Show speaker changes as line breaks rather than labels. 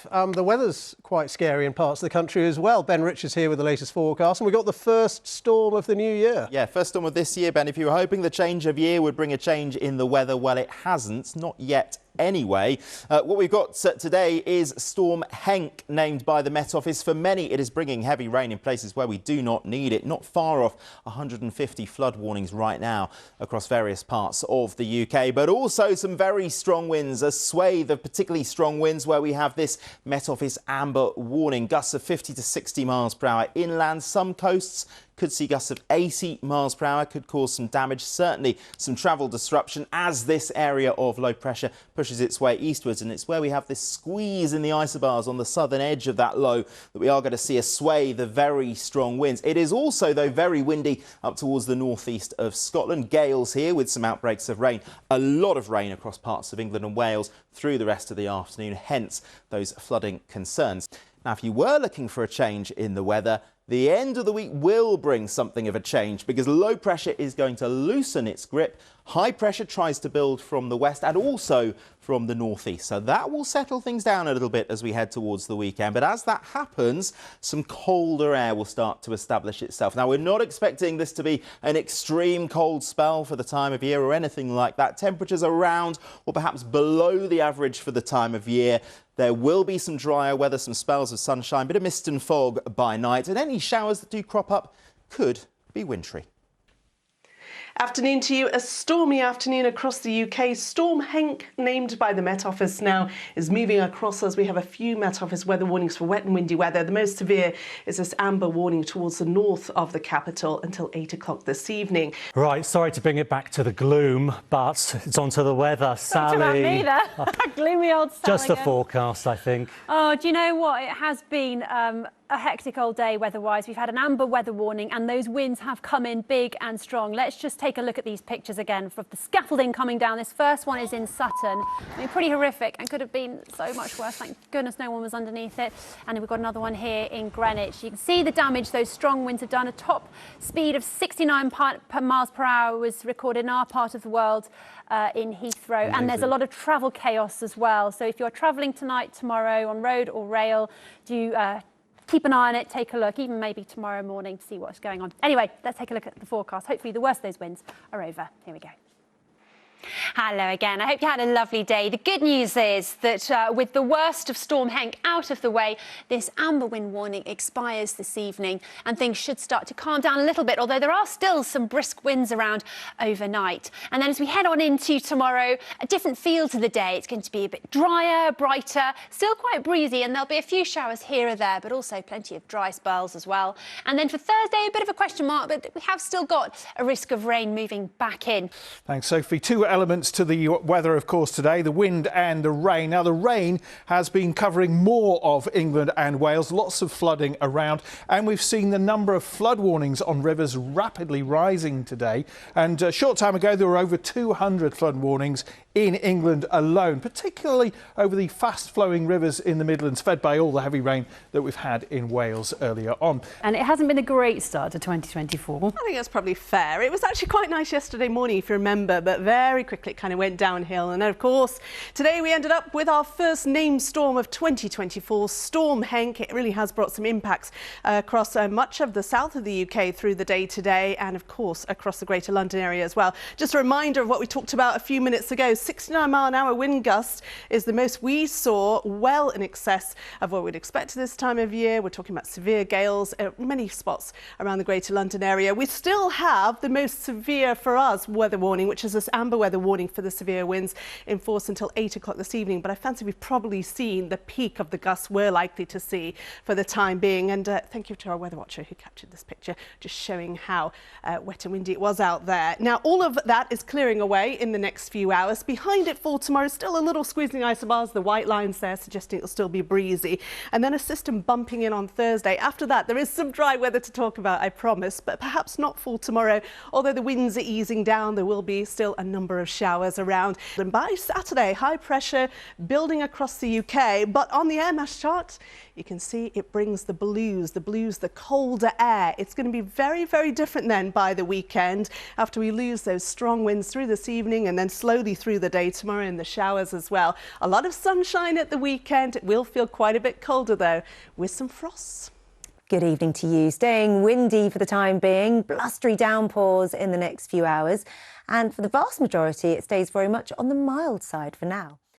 The weather's quite scary in parts of the country as well. Ben Rich is here with the latest forecast, and we've got the first storm of the new year.
Yeah, first storm of this year, Ben. If you were hoping the change of year would bring a change in the weather, well, it hasn't, not yet. Anyway, what we've got today is Storm Henk, named by the Met Office. For many, it is bringing heavy rain in places where we do not need it. Not far off 150 flood warnings right now across various parts of the UK, but also some very strong winds, a swathe of particularly strong winds where we have this Met Office amber warning. Gusts of 50 to 60 miles per hour inland. Some coasts could see gusts of 80 miles per hour, could cause some damage, certainly some travel disruption as this area of low pressure pushes its way eastwards. And it's where we have this squeeze in the isobars on the southern edge of that low that we are going to see a swathe of very strong winds. It is also, though, very windy up towards the northeast of Scotland. Gales here with some outbreaks of rain. A lot of rain across parts of England and Wales through the rest of the afternoon, hence those flooding concerns. Now, if you were looking for a change in the weather, the end of the week will bring something of a change because low pressure is going to loosen its grip. High pressure tries to build from the west and also from the northeast. So that will settle things down a little bit as we head towards the weekend. But as that happens, some colder air will start to establish itself. Now, we're not expecting this to be an extreme cold spell for the time of year or anything like that. Temperatures around or perhaps below the average for the time of year. There will be some drier weather, some spells of sunshine, bit of mist and fog by night, and any showers that do crop up could be wintry.
Afternoon to you. A stormy afternoon across the UK. Storm Henk, named by the Met Office now, is moving across us. We have a few Met Office weather warnings for wet and windy weather. The most severe is this amber warning towards the north of the capital until 8 o'clock this evening.
Right, sorry to bring it back to the gloom, but it's onto the weather. Sally.
Not about me there. Gloomy old Sally.
Just a forecast, I think.
Oh, do you know what? It has been a hectic old day weather-wise. We've had an amber weather warning and those winds have come in big and strong. Let's just take a look at these pictures again of the scaffolding coming down. This first one is in Sutton. I mean, pretty horrific and could have been so much worse. Thank goodness no one was underneath it. And we've got another one here in Greenwich. You can see the damage those strong winds have done. A top speed of 69 miles per hour was recorded in our part of the world in Heathrow. Amazing. And there's a lot of travel chaos as well. So if you're travelling tonight, tomorrow on road or rail, do keep an eye on it, take a look, even maybe tomorrow morning to see what's going on. Anyway, let's take a look at the forecast. Hopefully the worst of those winds are over. Here we go. Hello again. I hope you had a lovely day. The good news is that with the worst of Storm Henk out of the way, this amber wind warning expires this evening and things should start to calm down a little bit, although there are still some brisk winds around overnight. And then as we head on into tomorrow, a different feel to the day. It's going to be a bit drier, brighter, still quite breezy, and there'll be a few showers here or there, but also plenty of dry spells as well. And then for Thursday, a bit of a question mark, but we have still got a risk of rain moving back in.
Thanks, Sophie. Two elements to the weather, of course, today, the wind and the rain. Now, the rain has been covering more of England and Wales, lots of flooding around, and we've seen the number of flood warnings on rivers rapidly rising today. And a short time ago, there were over 200 flood warnings in England alone, particularly over the fast-flowing rivers in the Midlands, fed by all the heavy rain that we've had in Wales earlier on.
And it hasn't been a great start to 2024.
I think that's probably fair. It was actually quite nice yesterday morning, if you remember, but very quickly it kind of went downhill. And of course, today we ended up with our first named storm of 2024, Storm Henk. It really has brought some impacts across much of the south of the UK through the day today, and of course across the Greater London area as well. Just a reminder of what we talked about a few minutes ago. 69-mile-an-hour wind gust is the most we saw, well in excess of what we'd expect this time of year. We're talking about severe gales at many spots around the Greater London area. We still have the most severe for us weather warning, which is this amber weather warning for the severe winds in force until 8 o'clock this evening. But I fancy we've probably seen the peak of the gusts we're likely to see for the time being. And thank you to our weather watcher who captured this picture, just showing how wet and windy it was out there. Now, all of that is clearing away in the next few hours. Behind it for tomorrow, still a little squeezing isobars, the white lines there suggesting it'll still be breezy. And then a system bumping in on Thursday. After that, there is some dry weather to talk about, I promise, but perhaps not for tomorrow. Although the winds are easing down, there will be still a number number of showers around. And by Saturday, high pressure building across the UK. But on the air mass chart, you can see it brings the blues, the colder air. It's going to be very, very different then by the weekend after we lose those strong winds through this evening and then slowly through the day tomorrow in the showers as well. A lot of sunshine at the weekend. It will feel quite a bit colder though, with some frosts.
Good evening to you. Staying windy for the time being, blustery downpours in the next few hours. And for the vast majority, it stays very much on the mild side for now.